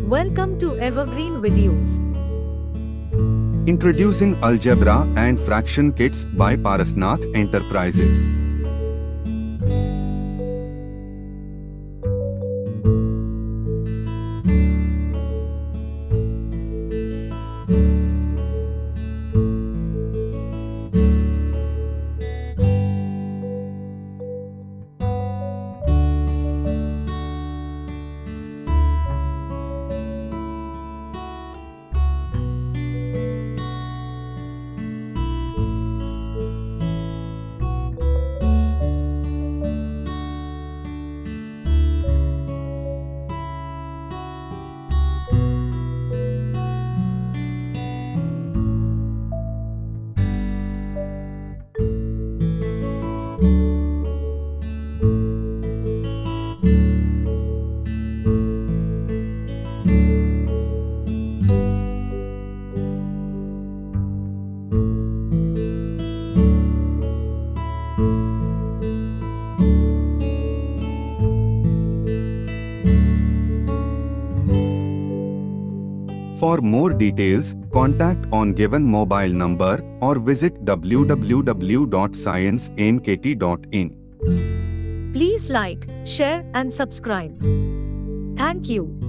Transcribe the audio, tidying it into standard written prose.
Welcome to Evergreen Videos. Introducing Algebra and Fraction Kits by Parasnath Enterprises. For more details, contact on given mobile number or visit www.scienceenkt.in. Please like, share and subscribe. Thank you.